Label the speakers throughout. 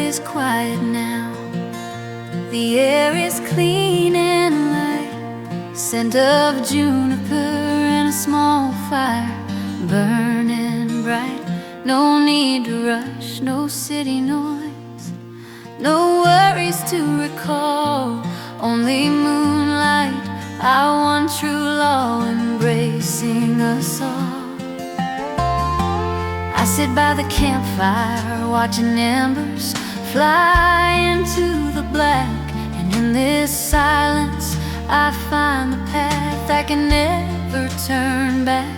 Speaker 1: is quiet now. The air is clean and light, scent of juniper and a small fire burning bright. No need to rush, no city noise, no worries to recall, only moonlight, our one true law embracing us all. I sit by the campfire watching embers fly into the black, and in this silence I find the path I can never turn back.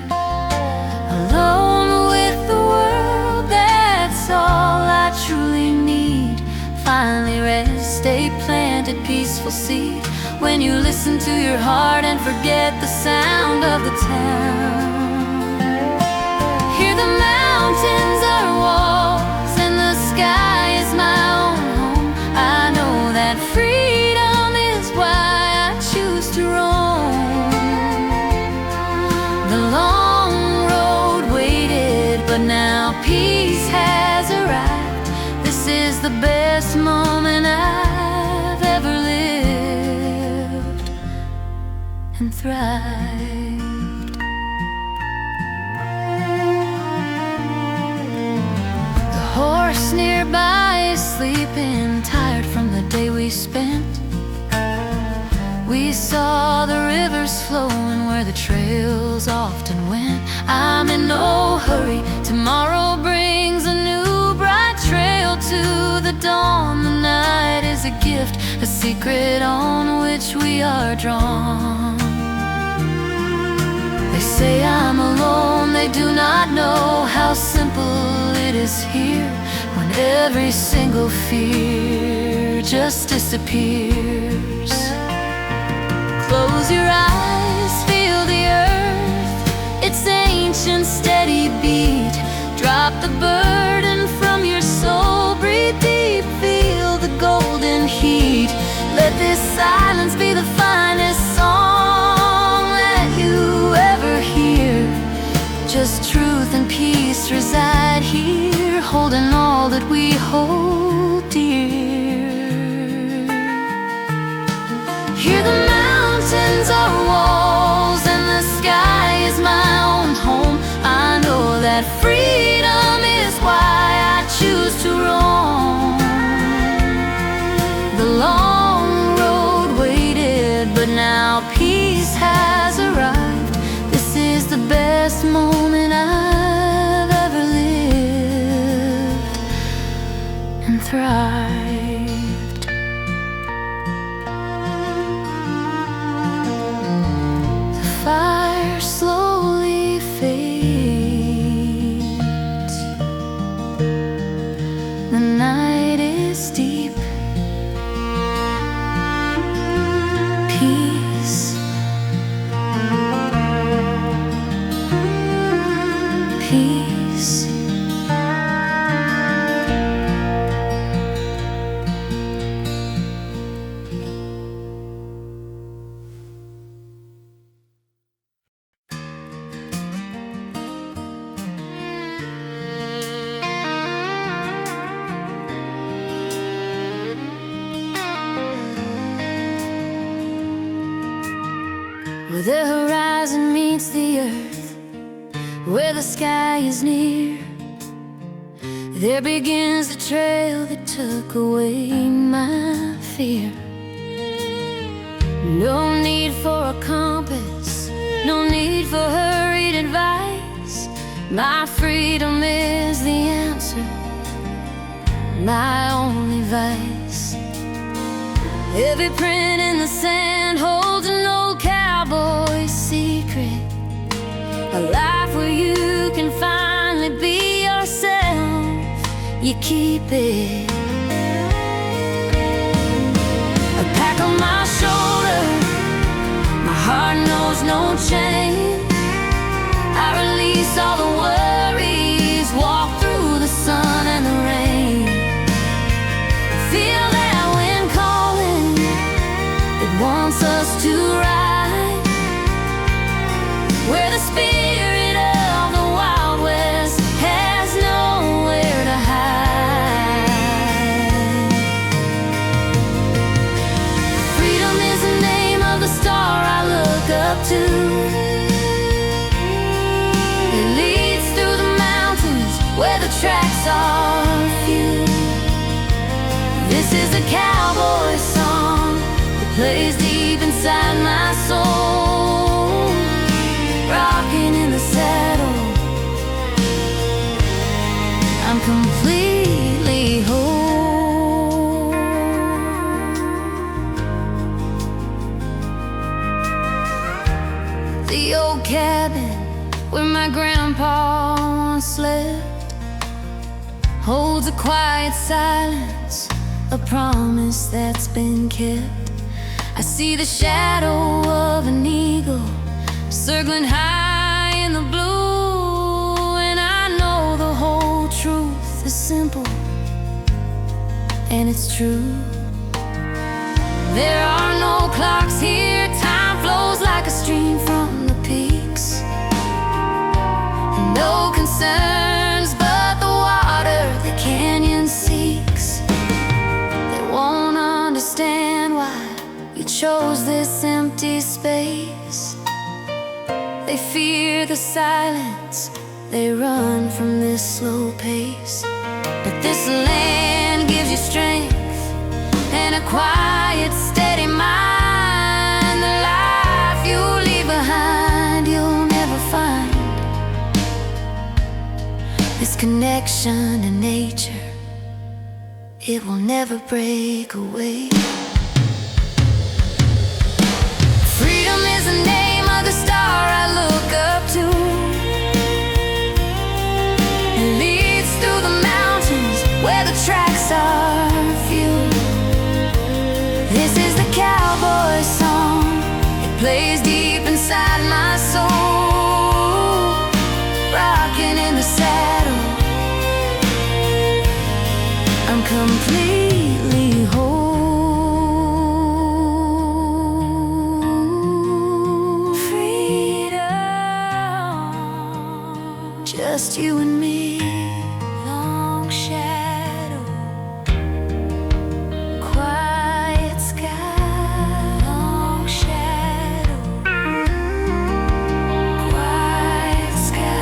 Speaker 1: Alone with the world, that's all I truly need. Finally rest, a planted peaceful seed. When you listen to your heart and forget the sound of the town. Hear the mountains are walls and the sky is my own home. I know that freedom is why I choose to roam. The long road waited, but now peace has arrived. This is the best moment I've ever lived and thrived. Horse nearby is sleeping, tired from the day we spent. We saw the rivers flowing where the trails often went. I'm in no hurry, tomorrow brings a new bright trail to the dawn. The night is a gift, a secret on which we are drawn. They say I'm alone, they do not know how simple it is here, when every single fear just disappears. Close your eyes, feel the earth, its ancient steady beat. Drop the burden from your soul, breathe deep, feel the golden heat. Let this silence be the finest song that you ever hear. Just truth and peace reside here, holding all that we hold dear. Hear the mountains are walls and the sky is my own home. I know that freedom is why I choose to roam. The long road waited, but now peace has arrived. This is the best moment I've ever lived and thrived. The fire slowly fades. The night is deep. Peace. Peace. Where the horizon meets the earth, where the sky is near, there begins the trail that took away my fear. No need for a compass, no need for hurried advice. My freedom is the answer, my only vice. Every print in the sand holds an old cowboy's secret, a life where you can finally be yourself. You keep it. A pack on my shoulder, my heart knows no change. I release all the worries, walk through the sun and the rain. Feel that wind calling, it wants us to ride where the spirit of the Wild West has nowhere to hide. too. It leads through the mountains where the tracks are few. This is a cowboy song that plays deep inside my soul. Rocking in the saddle, I'm completely whole. The old cabin where my grandpa once slept holds a quiet silence, a promise that's been kept. I see the shadow of an eagle circling high in the blue, and I know the whole truth is simple, and it's true. There are no clocks here, time flows like a stream from the peaks, and no concerns but the water the canyon seeks. They won't understand why you chose this empty space. They fear the silence, they run from this slow pace. But this land gives you strength and a quiet, steady mind. The life you leave behind, you'll never find. This connection to nature, it will never break away. Freedom is the name of the star I look up to. It leads through the mountains where the tracks are few. This is the cowboy song, it plays deep inside my soul. Rocking in the saddle, I'm completely whole. Just you and me, long shadow, quiet sky, long shadow, quiet sky.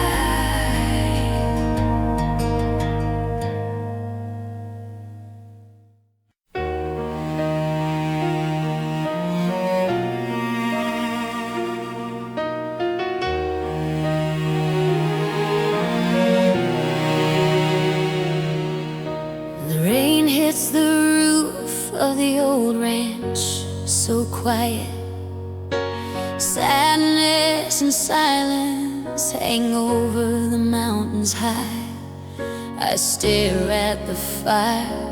Speaker 1: Hits the roof of the old ranch, so quiet. Sadness and silence hang over the mountains high. I stare at the fire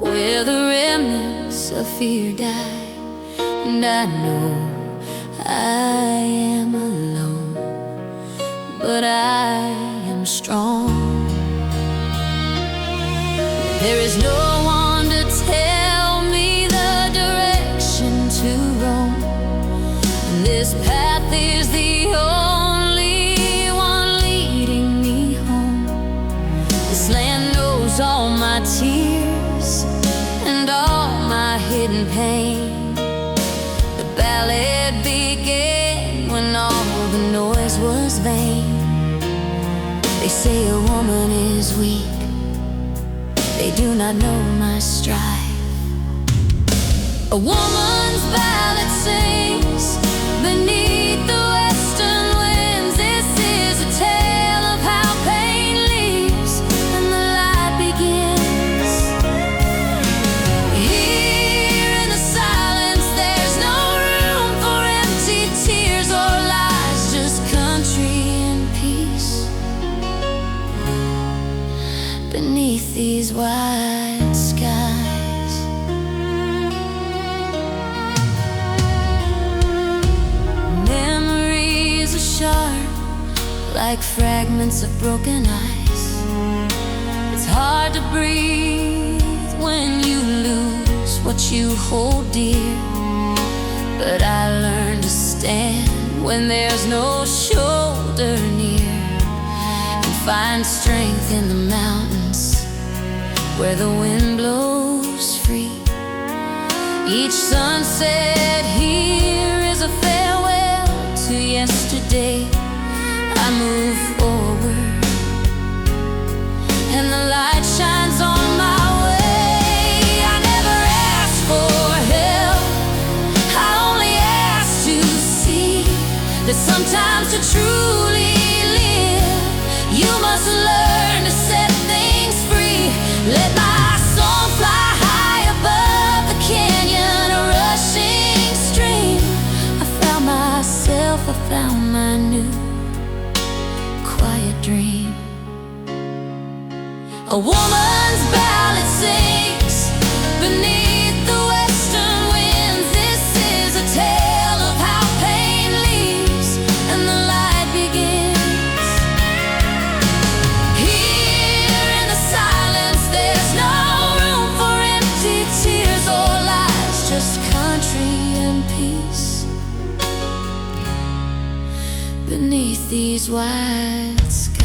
Speaker 1: where the remnants of fear die, and I know I am alone, but I am strong. There is no one to tell me the direction to roam. This path is the only one leading me home. This land knows all my tears and all my hidden pain. The ballad began when all the noise was vain. They say a woman is weak, they do not know my strife. A woman's ballad sings beneath the western winds. This is a tale of how pain leaves and the light begins. Here in the silence, there's no room for empty tears or lies, just country and peace. Beneath these wide skies, memories are sharp like fragments of broken ice. It's hard to breathe when you lose what you hold dear, but I learned to stand when there's no shoulder near, and find strength in the mountains where the wind blows free. Each sunset here is a farewell to Sometimes to truly live, you must learn to set things free. Let my song fly high above the canyon, a rushing stream. I found myself, I found my new quiet dream. A woman's ballad sings beneath the western winds. This is a tale of how pain leaves and the light begins. Here in the silence, there's no room for empty tears or lies, just country and peace beneath these wide skies.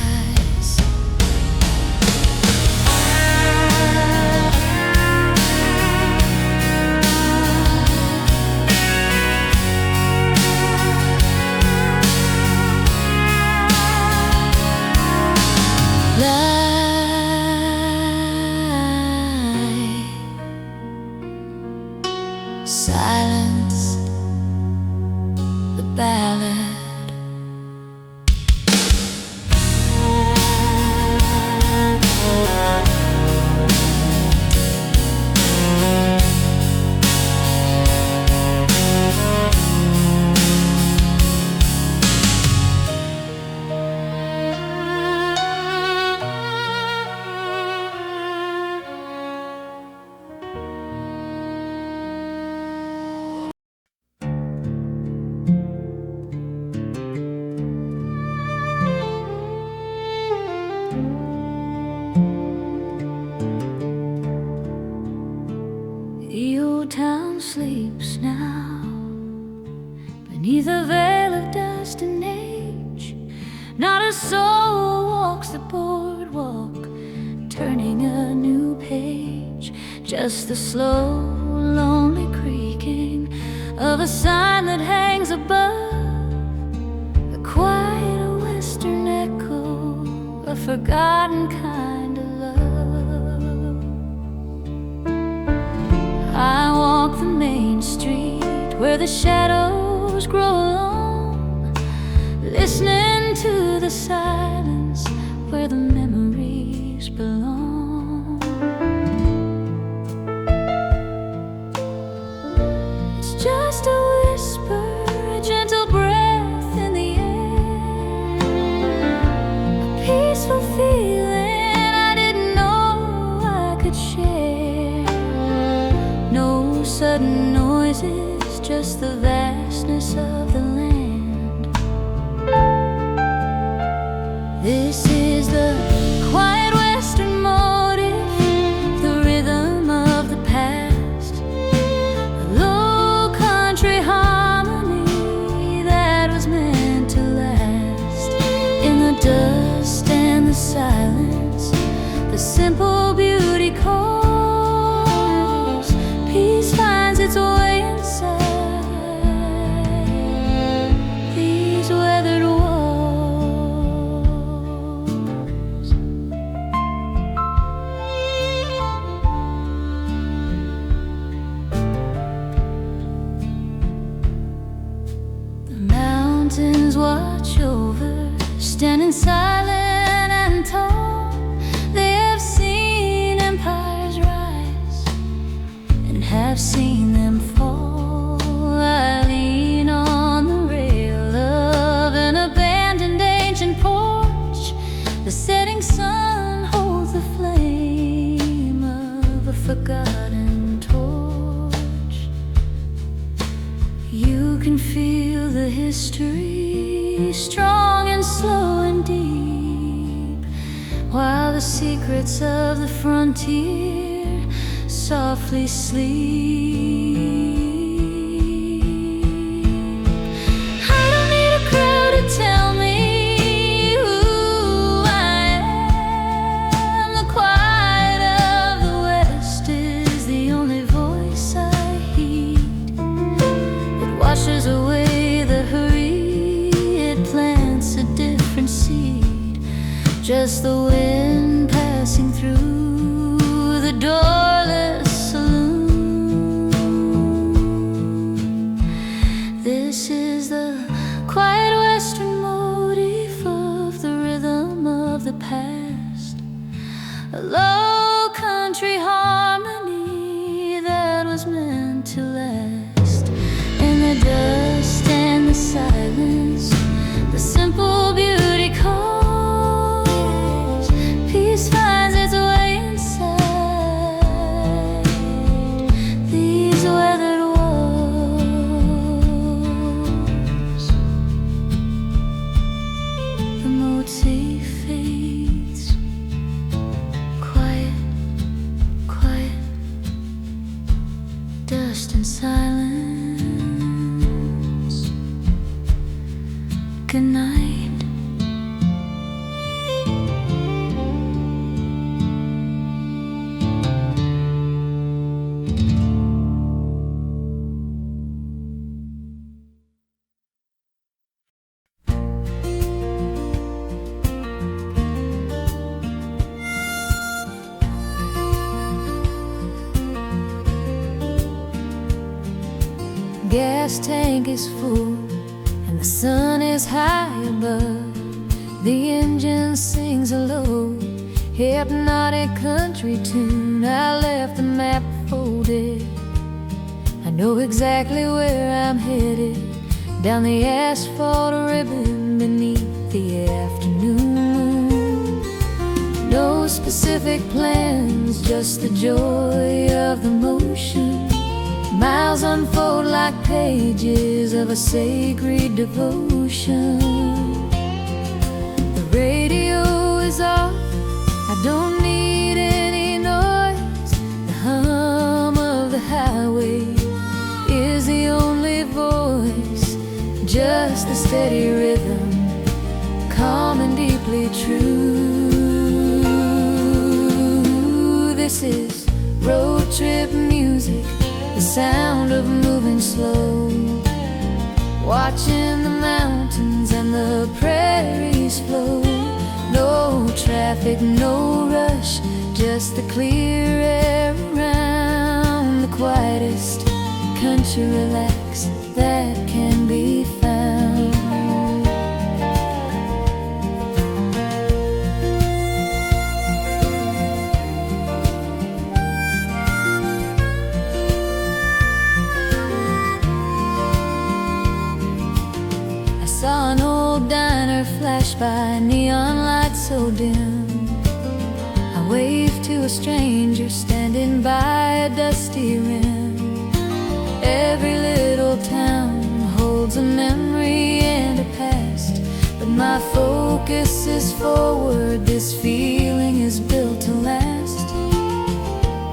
Speaker 1: Silence, the ballad. The old town sleeps now beneath a veil of dust and age. Not a soul walks the boardwalk, turning a new page. Just the slow, lonely creaking of a sign that hangs above, a quiet western echo, a forgotten kind of love. I walk the main street where the shadows grow long, listening to the silence where the memories belong. It's just a whisper, a gentle breath in the air, a peaceful feeling I didn't know I could share. No sudden noises, just the vastness of the land. This is the quiet western motif, the rhythm of the past, a low country harmony that was meant to last. In the dust and the silence, the simple beauty calls. Peace finds its way inside these weathered walls. The mountains watch over, standing silent and tall. They have seen empires rise and have seen them fall. I lean on the rail of an abandoned ancient porch. The setting sun holds the flame of a forgotten torch. You can feel the history, strong and slow and deep, while the secrets of the frontier softly sleep. I don't need a crowd to tell me who I am. The quiet of the West is the only voice I heed. It washes away the hurry, it plants a different seed. Just the wind passing through the doorless saloon. This is the quiet way past, a low country harmony that was meant to last. In the dust and the silence, the simple beauty calls. Peace finds its way inside these weathered walls. The motif fades, quiet, quiet, dust and silence. Good night. Gas tank is full and the sun is high above. The engine sings a low, hypnotic country tune. I left the map folded. I know exactly where I'm headed, down the asphalt ribbon beneath the afternoon moon. No specific plans, just the joy of the motion. Miles unfold like pages of a sacred devotion. The radio is off, I don't need any noise. The hum of the highway is the only voice, just a steady rhythm, calm and deeply true. This is road trip music, the sound of moving slow, watching the mountains and the prairies flow. No traffic, no rush, just the clear air around. The quietest country relax that can be found. Saw an old diner flash by, neon lights so dim. I waved to a stranger standing by a dusty rim. Every little town holds a memory and a past, but my focus is forward. This feeling is built to last.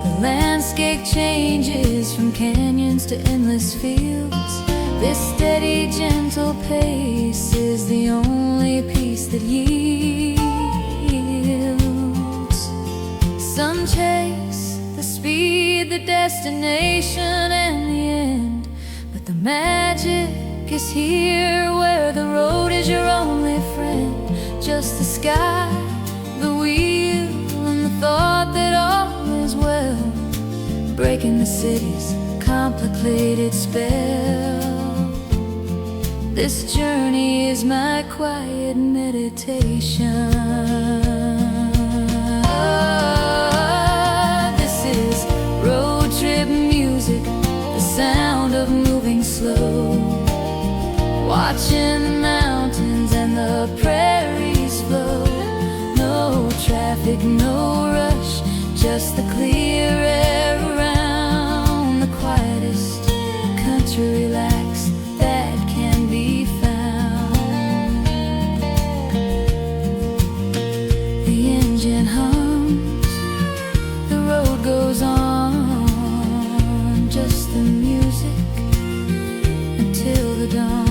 Speaker 1: The landscape changes from canyons to endless fields. This steady, gentle pace is the only peace that yields. Some chase the speed, the destination, and the end, but the magic is here, where the road is your only friend. Just the sky, the wheel, and the thought that all is well, breaking the city's complicated spell. This journey is my quiet meditation. This is road trip music, the sound of moving slow, watching the mountains and the prairies flow. No traffic, no rush, just the clear air around. The quietest country relax that can be found. The engine hums, the road goes on, just the music until the dawn.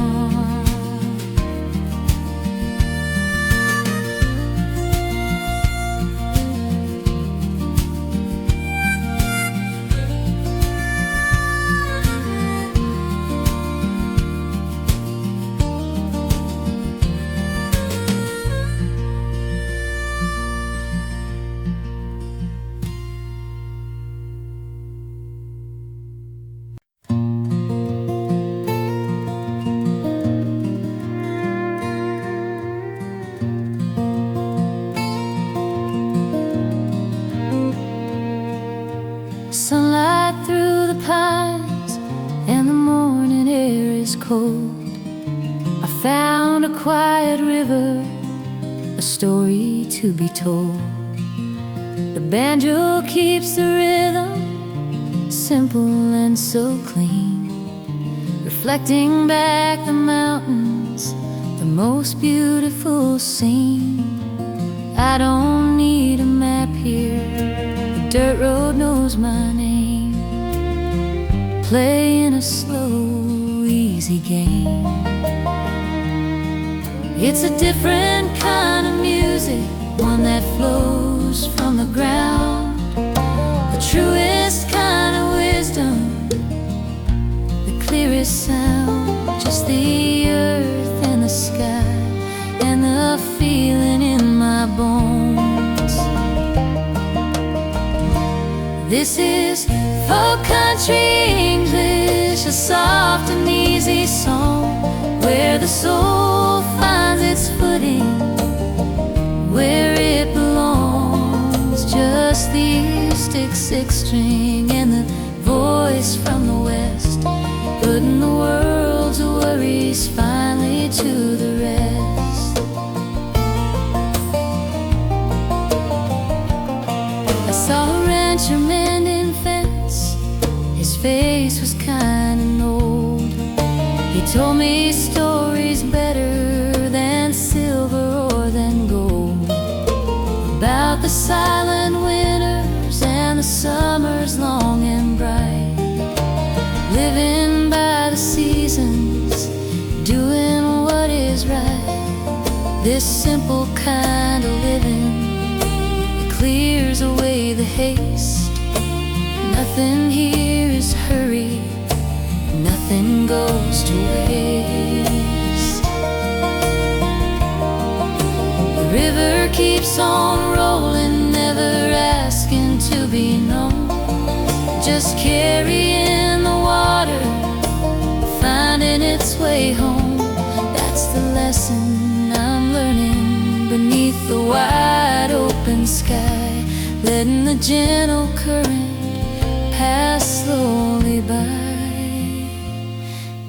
Speaker 1: cold, I found a quiet river, a story to be told. The banjo keeps the rhythm simple and so clean, reflecting back the mountains, the most beautiful scene. I don't need a map here, the dirt road knows my name, playing a slow, easy game. It's a different kind of music, one that flows from the ground, the truest kind of wisdom, the clearest sound, just the earth and the sky and the feeling in my bones. This is folk country English, a soft and easy song, where the soul finds its footing, where it belongs. Just the acoustic six string and the voice from the west, putting the world's worries finally to the rest. I saw a rancher mending fence, his face was kind and old. He told me stories better than silver or than gold, about the silent winters and the summers long and bright, living by the seasons, doing what is right. This simple kind of living, it clears away the haste. Nothing here is hurry, nothing goes to waste. The river keeps on rolling, never asking to be known, just carrying the water, finding its way home. That's the lesson I'm learning beneath the wide open sky, letting the gentle current pass slowly by.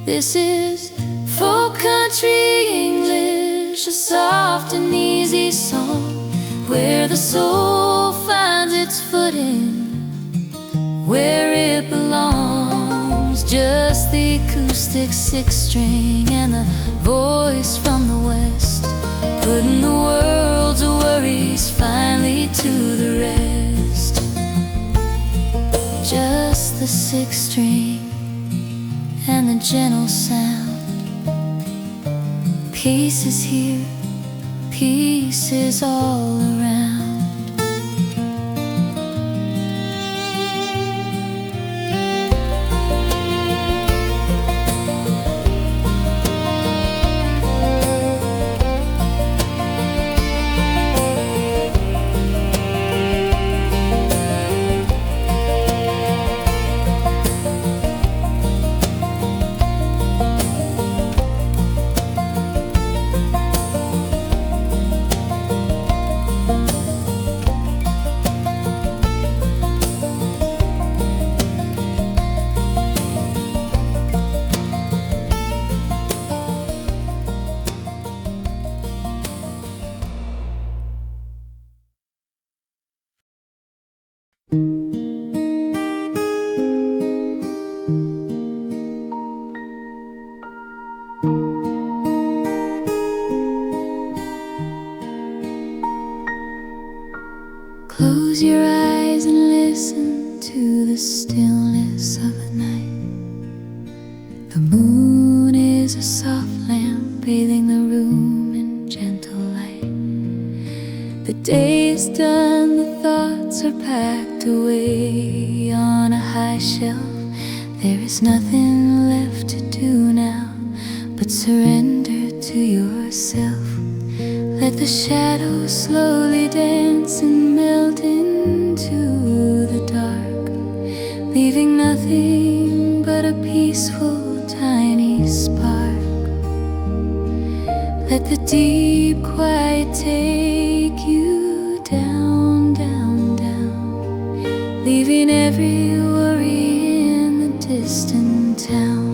Speaker 1: This is folk country English, a soft and easy song, where the soul finds its footing, where it belongs. Just the acoustic six string and the voice from the west, putting the world's worries finally to the rest. Just the six string and the gentle sound. Peace is here, peace is all around. Close your eyes and listen to the stillness of the night. The moon is a soft lamp bathing the room in gentle light. The day is done, the thoughts are packed away on a high shelf. There is nothing left to do now but surrender to yourself. Let the shadows slowly dance and melt into the dark, leaving nothing but a peaceful tiny spark. Let the deep quiet take you down, down, down, leaving every worry in the distant town.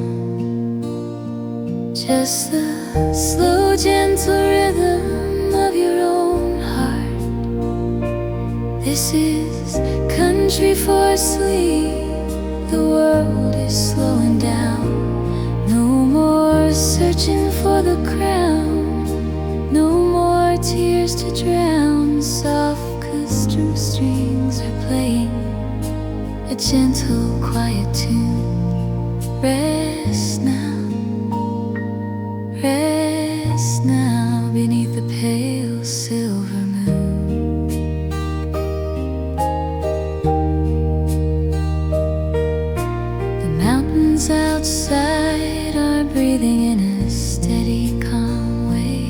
Speaker 1: just the slow, gentle rhythm of your own heart. This is country for sleep. The world is slowing down. No more searching for the crown. No more tears to drown. Soft custom strings are playing a gentle, quiet tune. Rest now, rest now beneath the pale silver moon. The mountains outside are breathing in a steady, calm way.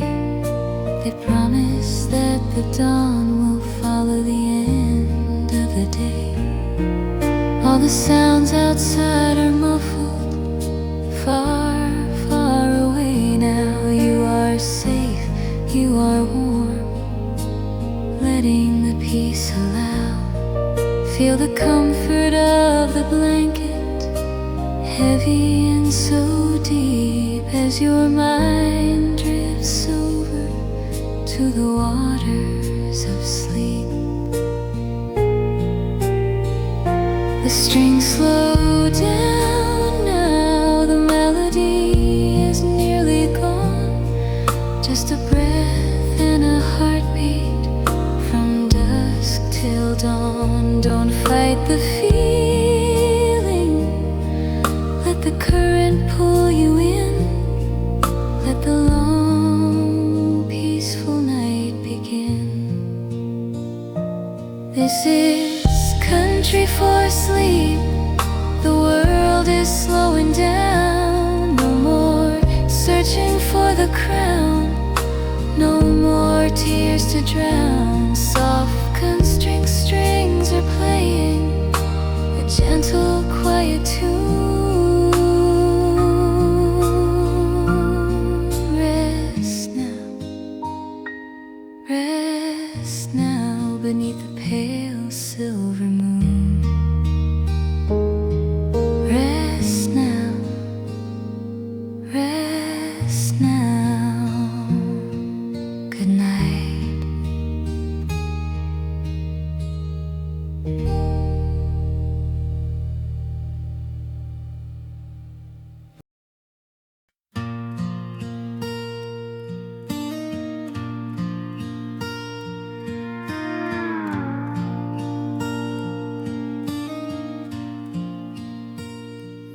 Speaker 1: They promise that the dawn will follow the end of the day. All the sounds outside are muffled, far, far away now. You are safe, you are warm, letting the peace allow. Feel the comfort of the blanket, heavy and so deep, as your mind drifts over to the waters of sleep. The strings slow down now, the melody is nearly gone. Just a breath and a heartbeat from dusk till dawn. Don't fight the feeling, let the current pull you in. Let the long, peaceful night begin. This is country for sleep. The world is slowing down. No more searching for the crown. No more tears to drown. Soft constrict strings are playing a gentle, quiet tune. Rest now beneath the pale silver moon. Rest now, rest now. Good night.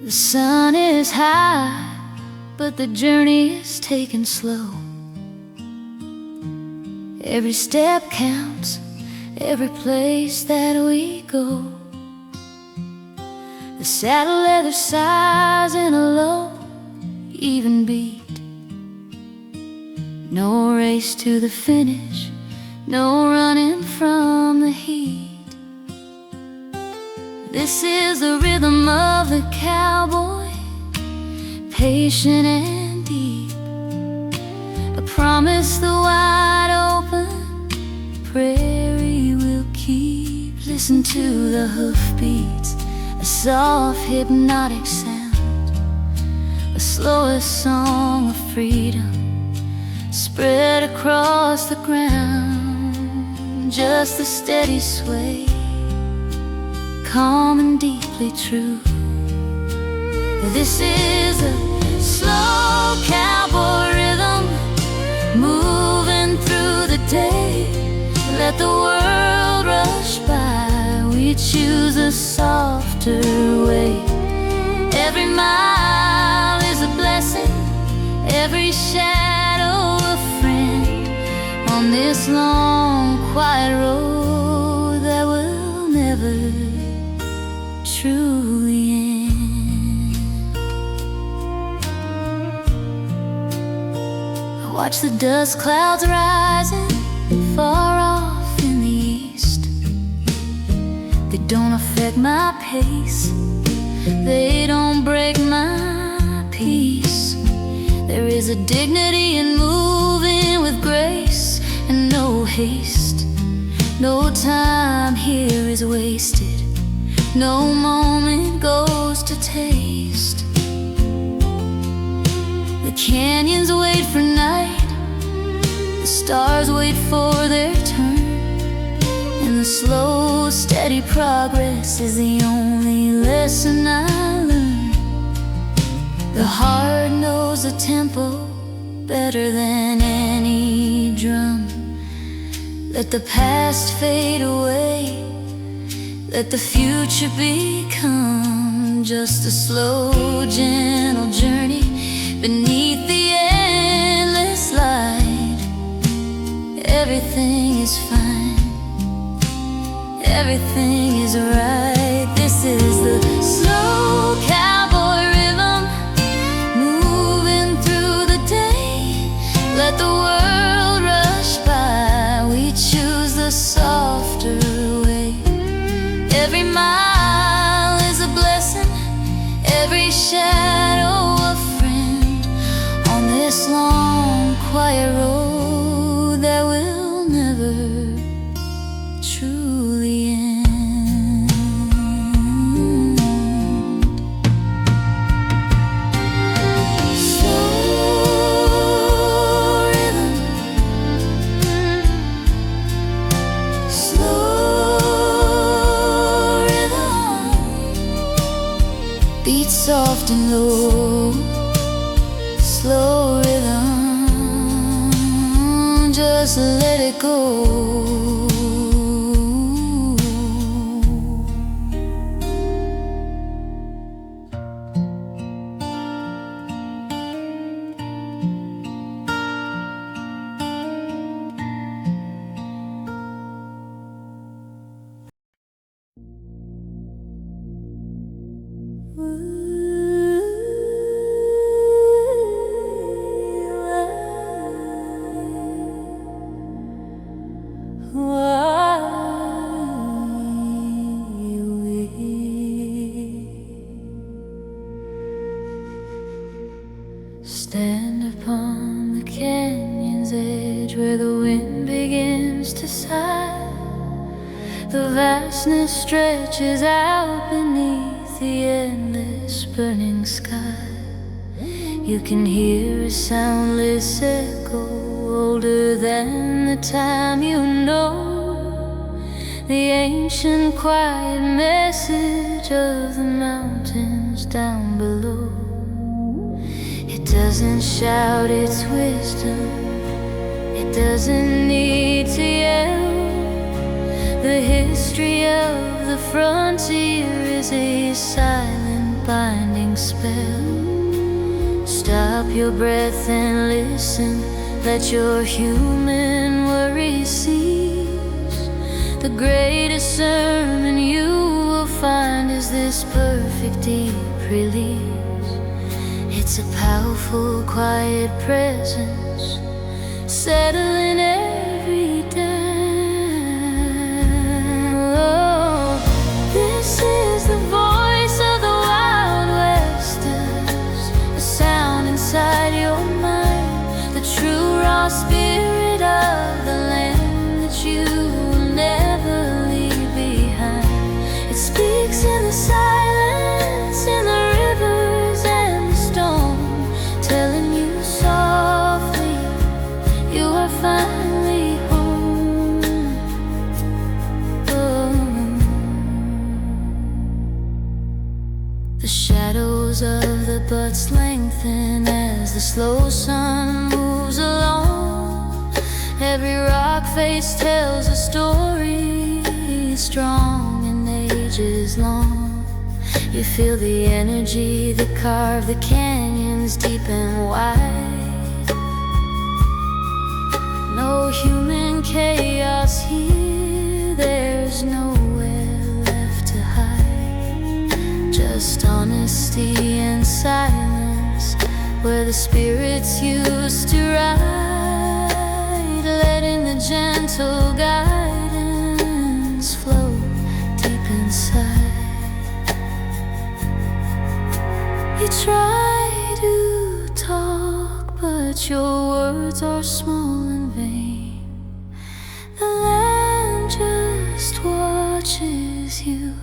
Speaker 1: The sun is high, but the journey is taken slow. Every step counts, every place that we go. The saddle leather sighs in a low, even beat. No race to the finish, no running from the heat. This is the rhythm of the cowboy, patient and deep. A promise the wide open prairie will keep. Listen to the hoofbeats, a soft hypnotic sound, a slowest song of freedom spread across the ground. Just the steady sway, calm and deeply true. This is a slow cowboy rhythm, moving through the day. Let the world rush by, we choose a softer way. Every mile is a blessing, every shadow a friend, on this long, quiet road that will never truly end. I watch the dust clouds rising far off in the east. They don't affect my pace, they don't break my peace. There is a dignity in moving with grace and no haste. No time here is wasted, no moment goes to taste. The canyons wait for night, the stars wait for their turn, and the slow, steady progress is the only lesson I learned. The heart knows the tempo better than any drum. Let the past fade away, let the future become just a slow, gentle journey beneath the endless light. Everything is fine, everything is right. This is the slow cowboy rhythm, moving through the day. Let the world rush by, we choose the softer way. Every mile is a blessing, every shadow a friend, on this long, quiet road that will never truly end. Slow rhythm, slow rhythm, beat soft and low. Slow rhythm, just let it go. Stand upon the canyon's edge where the wind begins to sigh. The vastness stretches out beneath the endless burning sky. You can hear a soundless echo older than the time you know, the ancient quiet message of the mountains down below. It doesn't shout its wisdom, it doesn't need to yell. The history of the frontier is a silent binding spell. Stop your breath and listen, let your human worry cease. The greatest sermon you will find is this perfect deep release. It's a powerful, quiet presence, settling every dime. Oh, this is the voice of the Wild Westers, a sound inside your mind, the true raw spirit of the land that you will never leave behind. It speaks in the silence, in the rivers and the storm, telling you softly you are finally home. Oh. The shadows of the buttes lengthen as the slow sun moves along. Every rock face tells a story, strong and ages long. You feel the energy that carved the canyons deep and wide. No human chaos here, there's nowhere left to hide. Just honesty and silence, where the spirits used to ride, letting the gentle guidance flow deep inside. You try to talk, but your words are small and vain. The land just watches you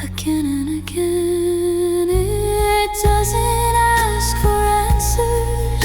Speaker 1: again and again. It doesn't ask for answers,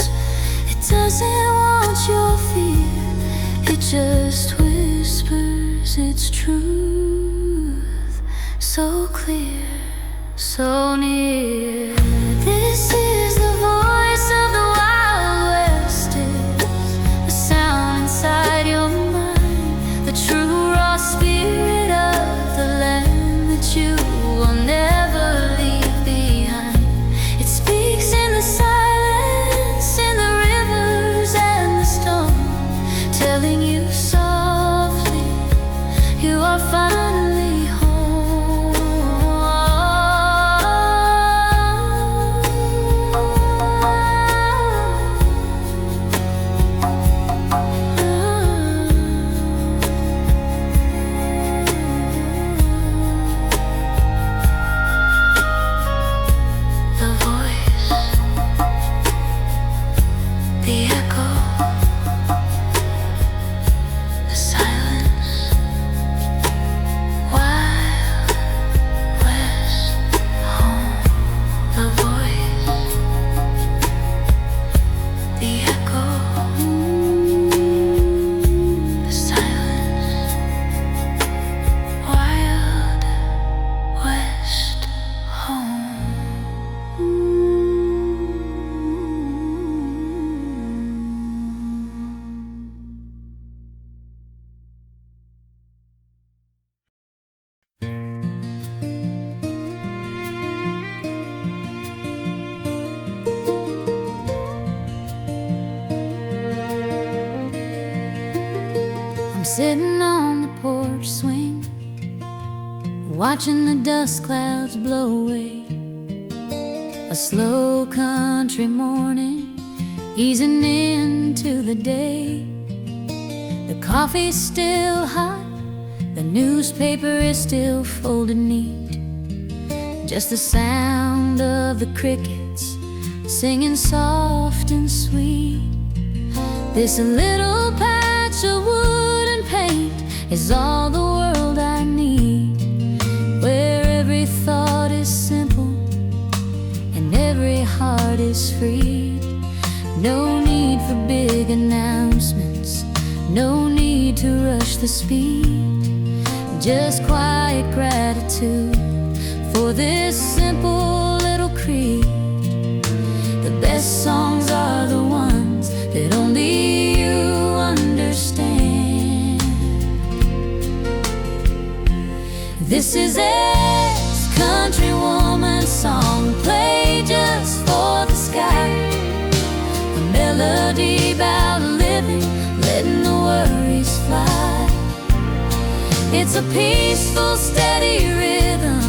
Speaker 1: I'm sitting on the porch swing, watching the dust clouds blow away. A slow country morning, easing into the day. The coffee's still hot, the newspaper is still folded neat. Just the sound of the crickets singing soft and sweet. This little patch of wood and paint is all the world I need, where every thought is simple and every heart is free. No need for big announcements, no need to rush the speed. Just quiet gratitude for this simple little creed. The best songs are the ones that only you understand. This is a country woman's song, played just for the sky. A melody about living, letting the worries fly. It's a peaceful, steady rhythm,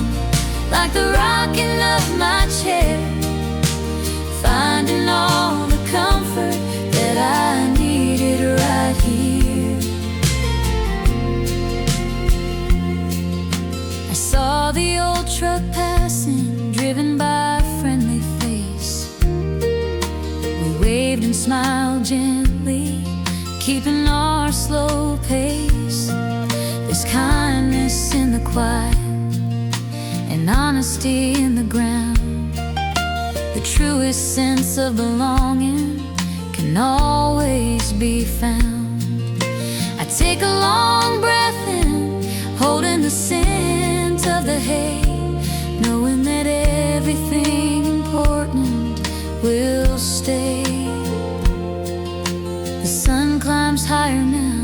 Speaker 1: like the rocking of my chair, finding all the comfort that I needed right here. I saw the old truck passing, driven by a friendly face. We waved and smiled gently, keeping our slow pace. There's kindness in the quiet and honesty in the ground. The truest sense of belonging can always be found. I take a long breath in, holding the scent of the hay, knowing that everything important will stay. The sun climbs higher now,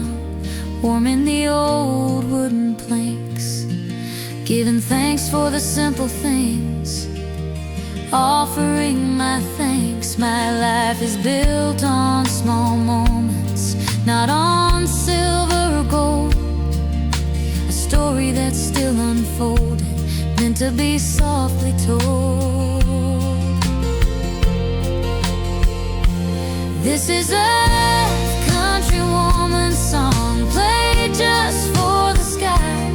Speaker 1: warming the old wooden planks, giving thanks for the simple things, offering my thanks. My life is built on small moments, not on silver or gold. A story that's still unfolding, meant to be softly told. This is a country woman's song, played just for the sky.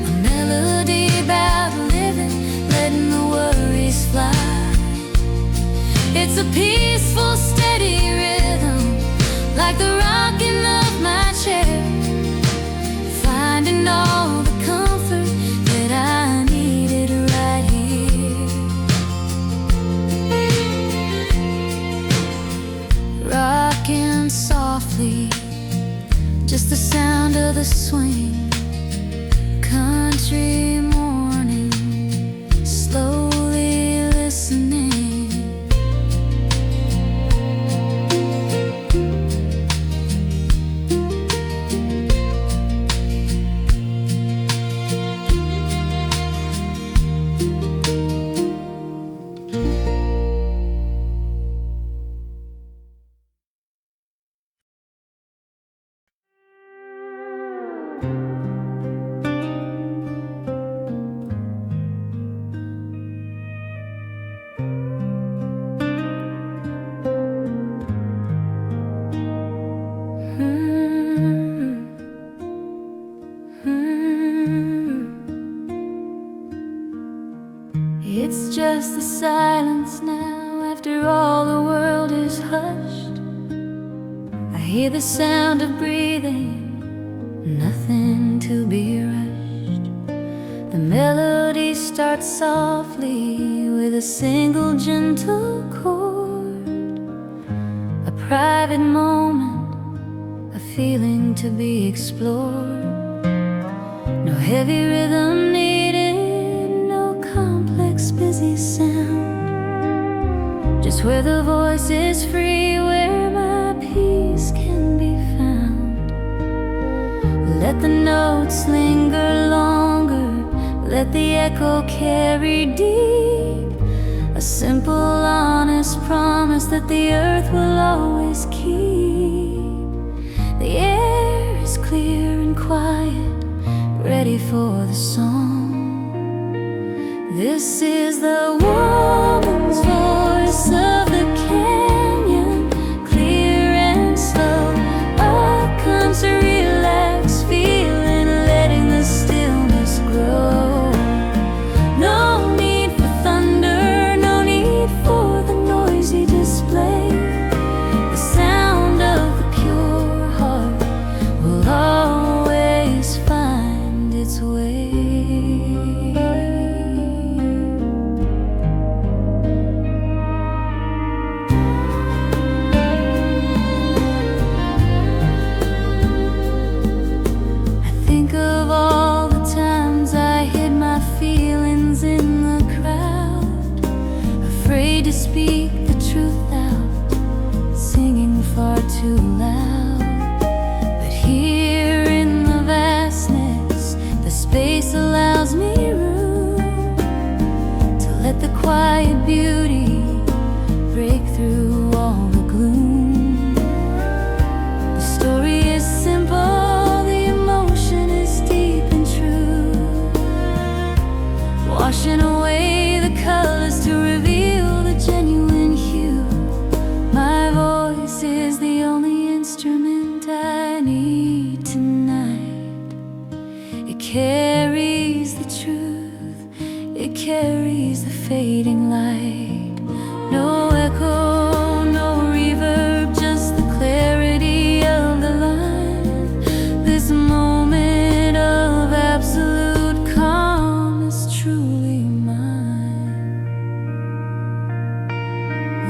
Speaker 1: A melody about living, letting the worries fly. It's a peaceful, steady rhythm, like the rocking of my chair, finding all the comfort that I needed right here. Rocking softly, just the sound of the swing. Country morning, slowly listening. It's just the silence now, after all the world is hushed. I hear the sound of breathing, nothing to be rushed. The melody starts softly with a single gentle chord, a private moment, a feeling to be explored. No heavy rhythm needed, complex, busy sound, just where the voice is free, where my peace can be found. Let the notes linger longer, let the echo carry deep, a simple, honest promise that the earth will always keep. The air is clear, ready for the song. This is the woman's voice of the canyon, clear and slow. I come to relax, feeling, letting the stillness grow. No need for thunder, no need for the noisy display. The sound of the pure heart will always find its way. To speak the truth out, singing far too loud. But here in the vastness, the space allows me room to let the quiet beauty break through all the gloom. The story is simple, the emotion is deep and true, washing away the colors to reveal genuine hue. My voice is the only instrument I need tonight. It carries the truth, it carries the fading light. No echo, no reverb, just the clarity of the line. This moment of absolute calm is truly mine.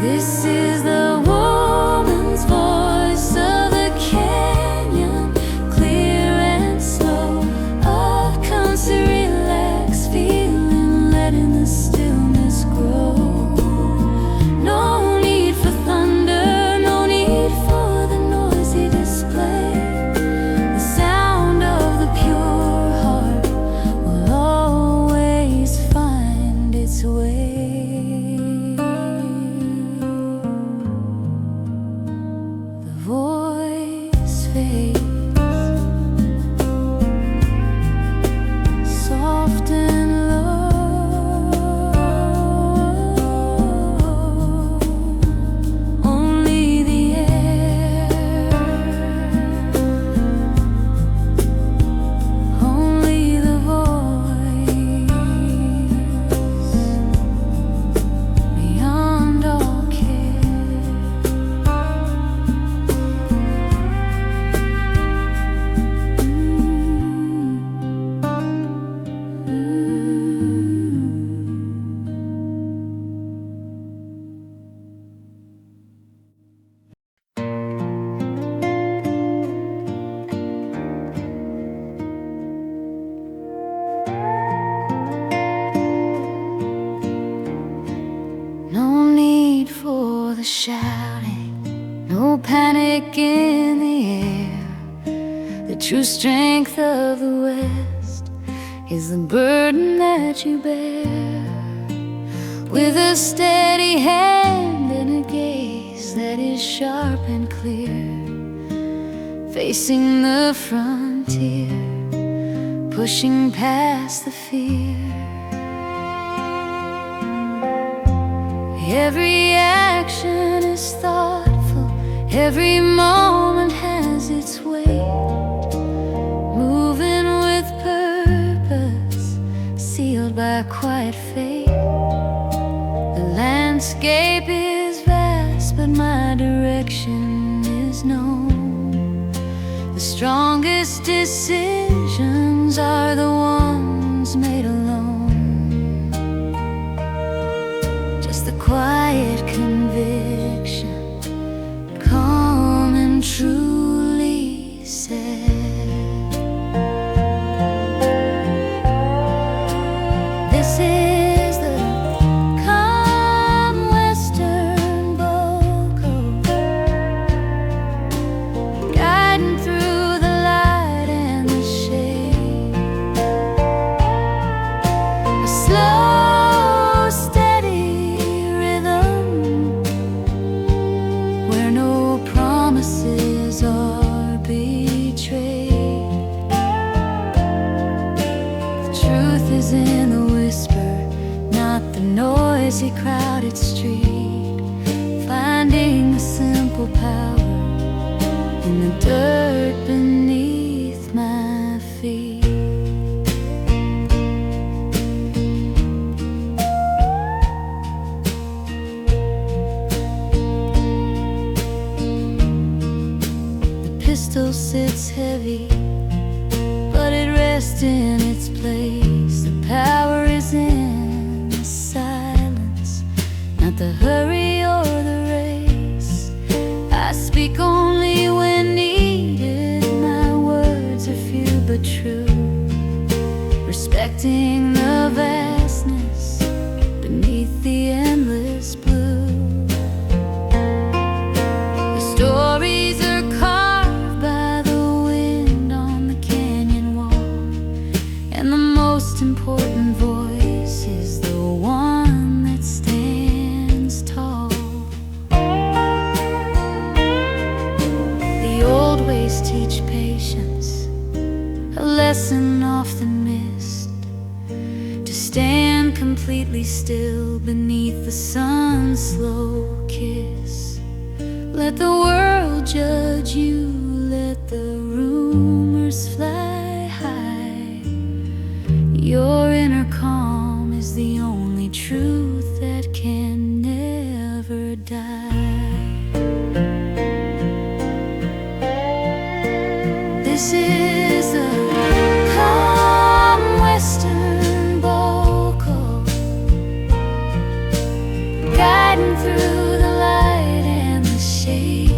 Speaker 1: This is the woman's voice of the canyon, clear and slow. I've come to relax, feeling, letting the stillness grow. No need for thunder, no need for the noisy display. The sound of the pure heart will always find its way. Voice fades, soft and low. Only the air, only the voice, beyond all care. No need for the shouting, no panic in the air. The true strength of the West is the burden that you bear. With a steady hand and a gaze that is sharp and clear, facing the frontier, pushing past the fear. Every action is thoughtful, every moment has its weight, moving with purpose, sealed by quiet fate. The landscape is vast, but my direction is known. The strongest decisions are the ones made alone. Just the quiet conviction, calm and truly said. This is the calm western bold coast, guiding through the light and the shade. simple power in the dirt beneath my feet. The pistol sits heavy, but it rests in its place. The power is in the silence, not the hurry or the race. I speak only when needed. My words are few but true, respecting the vastness beneath the endless blue. The stories are carved by the wind on the canyon wall, and the most important voice is the one that stands tall. The old ways teach patience, a lesson often missed, to stand completely still beneath the sun's slow kiss. Let the world judge you, let the rumors fly high. Your inner calm is the only truth that can never die. This is a calm western vocal, guiding through the light and the shade.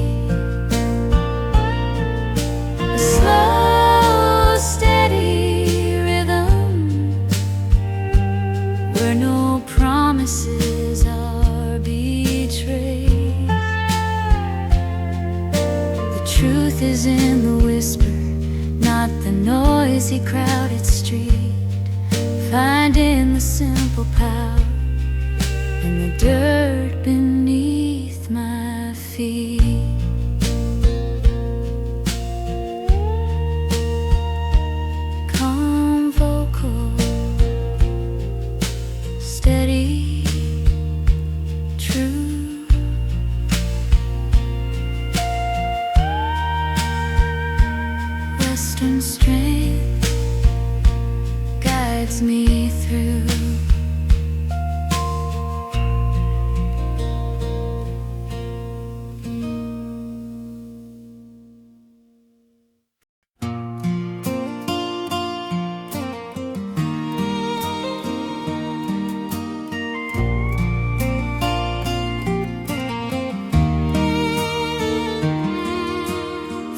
Speaker 1: A slow, steady rhythm where no promises are betrayed. The truth is in the whisper, not the noisy, crowded street. Finding the simple power in the dirt beneath my feet. Calm vocal, steady, true. Western strength guides me through.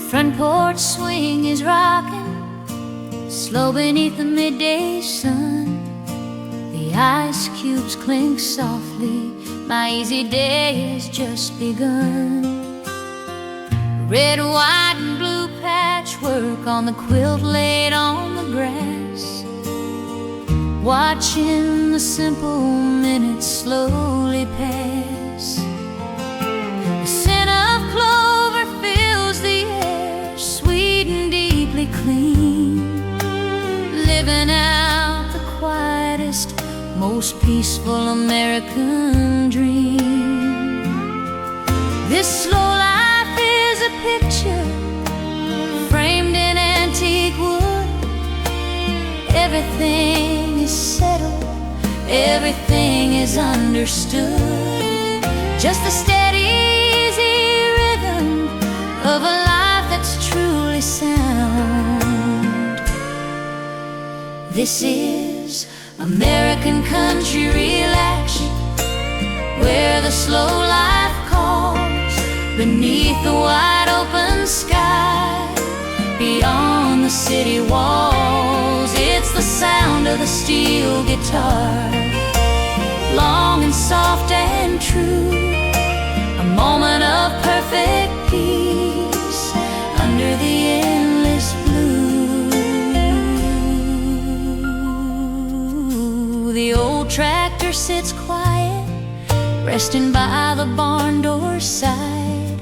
Speaker 1: Front porch swing is rocking, slow beneath the midday sun. The ice cubes clink softly, my easy day has just begun. Red, white, and blue patchwork on the quilt laid on the grass. Watching the simple minutes slowly pass. The scent of clover fills the air, sweet and deeply clean. Living out the quietest, most peaceful American dream. This slow life is a picture framed in antique wood. Everything is settled, everything is understood. Just the steady, easy rhythm of a life that's truly sound. This is American country relaxation, where the slow life calls beneath the wide open sky. Beyond the city walls, it's the sound of the steel guitar, long and soft and true. A moment of perfect peace under the endless blue. The old tractor sits quiet, resting by the barn door side.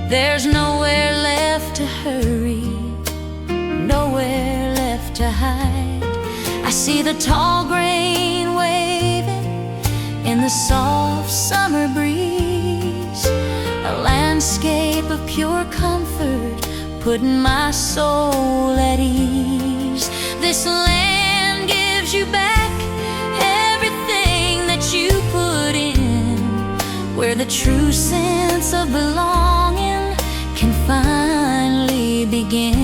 Speaker 1: There's nowhere left to hurry, nowhere left to hide. I see the tall grain waving in the soft summer breeze, a landscape pure comfort, putting my soul at ease. This land gives you back everything that you put in, where the true sense of belonging can finally begin.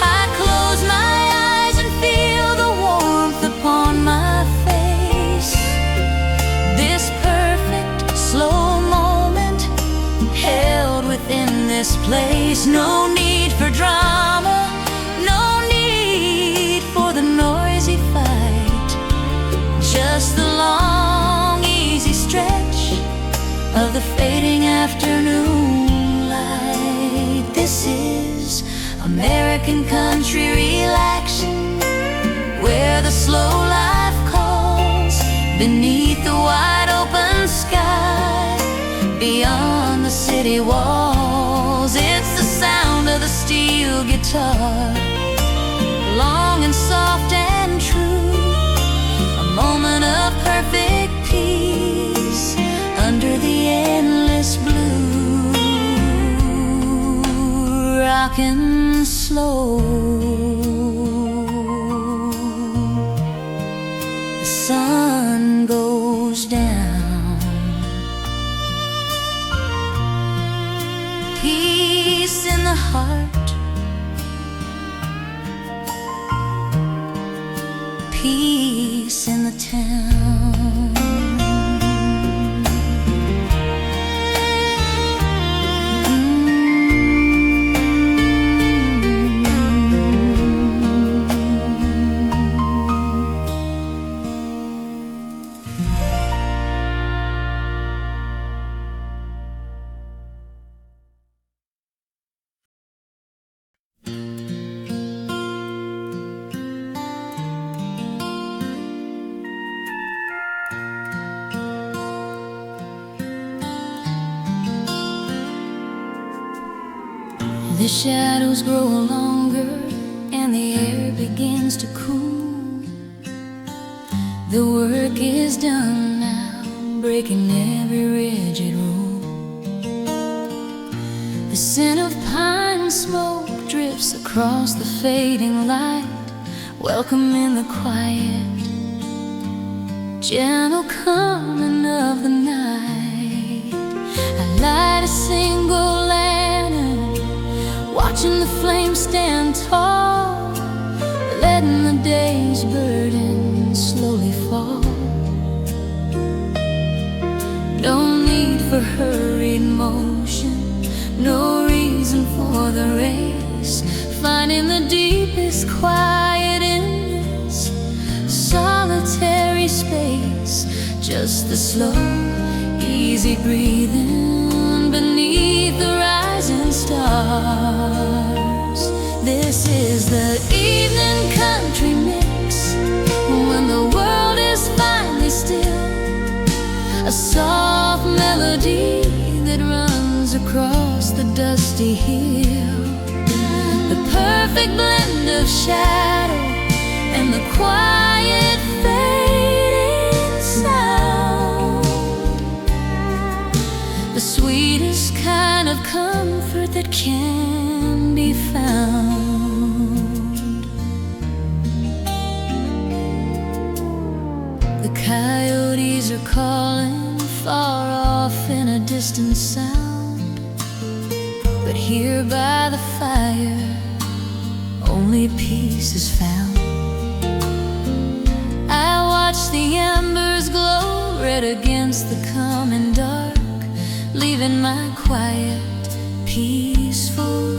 Speaker 1: I close my eyes and feel the warmth upon my face. This perfect slow moment held within this place. No need for drama, no need for the noisy fight, just the long easy stretch of the fading afternoon light. This is American country relaxation, where the slow life calls beneath the wide open sky, beyond the city walls. It's the sound of the steel guitar, long and soft and true, a moment of perfect peace under the endless blue. Rockin' slow, the sun goes down. Peace in the heart, peace in the town. The shadows grow longer and the air begins to cool. The work is done now, breaking every rigid rule. The scent of pine smoke drifts across the fading light, welcoming the quiet, gentle coming of the night. I light a single lantern, watching the flames stand tall, letting the day's burden slowly fall. No need for hurried motion, no reason for the race, finding the deepest quiet in this solitary space. Just the slow, easy breathing beneath the rising stars. This is the evening country mix, when the world is finally still, a soft melody that runs across the dusty hill. The perfect blend of shadow and the quiet fading sound, the sweetest kind of comfort that can be found. The coyotes are calling far off in a distant sound, but here by the fire only peace is found. I watch the embers glow red against the coming dark, leaving my quiet, peaceful,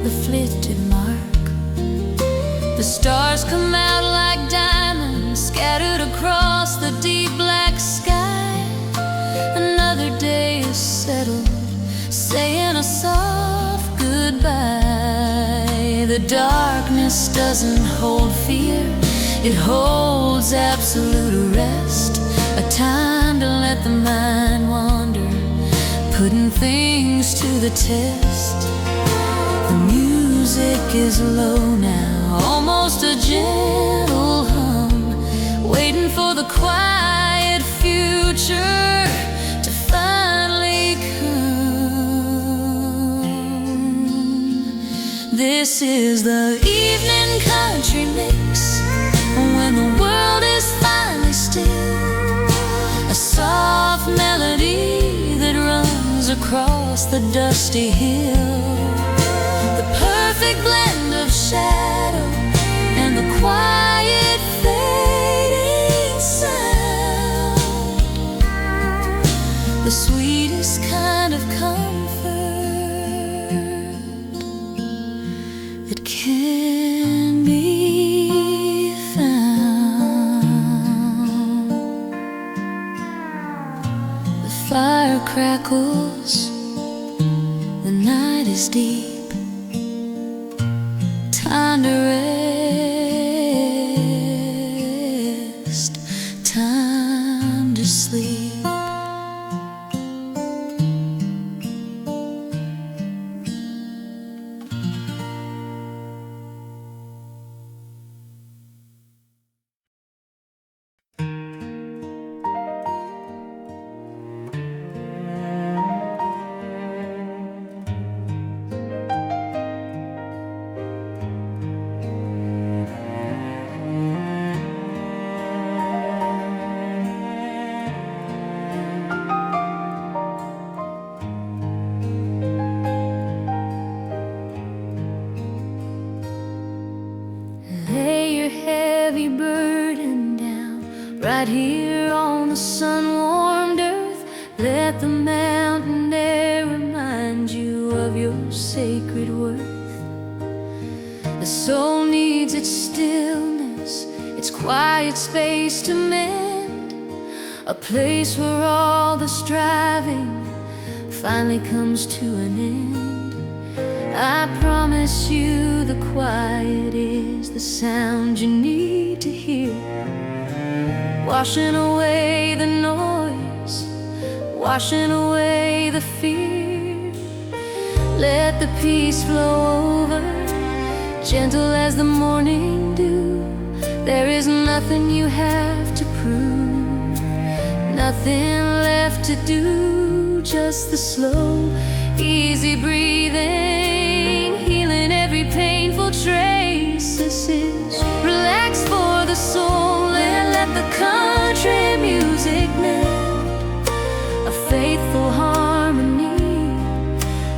Speaker 1: afflicted mark. The stars come out like diamonds scattered across the deep black sky. Another day is settled, saying a soft goodbye. The darkness doesn't hold fear, it holds absolute rest, a time to let the mind wander, putting things to the test. The music is low now, almost a gentle hum, waiting for the quiet future to finally This is the evening country mix, when the world is finally still. A soft melody that runs across the dusty hill. The perfect blend of shadow and the quiet fading sound. The sweetest kind of comfort that can be found. The fire crackles, the night is deep. Time to rest, time to sleep. Right here on the sun-warmed earth, let the mountain air remind you of your sacred worth. The soul needs its stillness, its quiet space to mend, a place where all the striving finally comes to an end. I promise you the quiet is the sound you need to hear, washing away the noise, washing away the fear. Let the peace flow over, gentle as the morning dew. There is nothing you have to prove, nothing left to do, just the slow, easy breathing, healing every painful trace. This is relax for the soul, and let the country music mend, a faithful harmony,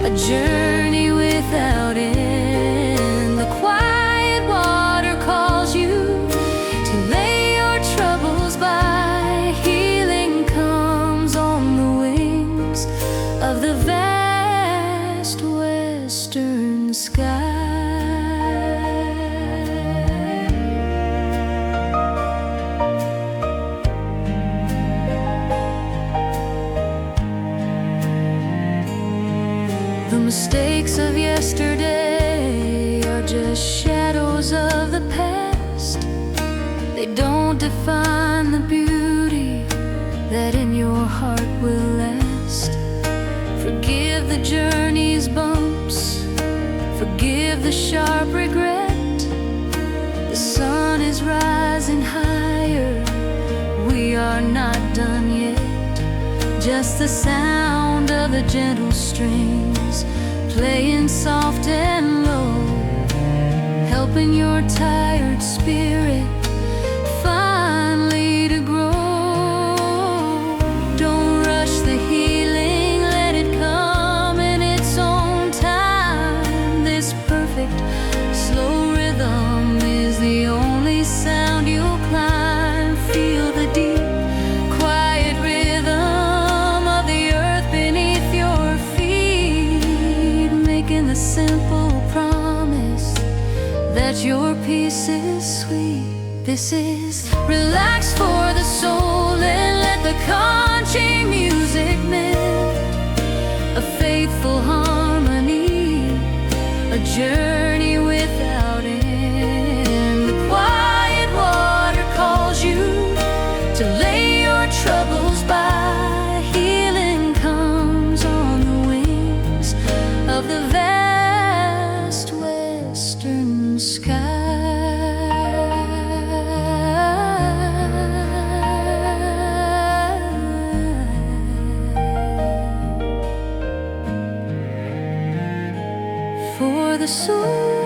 Speaker 1: a journey without end. The quiet water calls you to lay your troubles by. Healing comes on the wings of the vast western sky. The mistakes of yesterday are just shadows of the past. They don't define the beauty that in your heart will last. Forgive the journey's bumps, forgive the sharp regret. The sun is rising higher, we are not done yet. Just the sound of the gentle strings playing soft and low, helping your tired spirit finally to grow. Don't rush the healing, let it come in its own time. This perfect slow rhythm is the only sound you'll climb. Feel the deep quiet rhythm of the earth beneath your feet, making the simple promise that your peace is sweet. This is relax for the soul, and let the country music mend, a faithful harmony, a journey without end. The quiet water calls you to lay your troubles by. Healing comes on the wings of the vast western sky. For the soul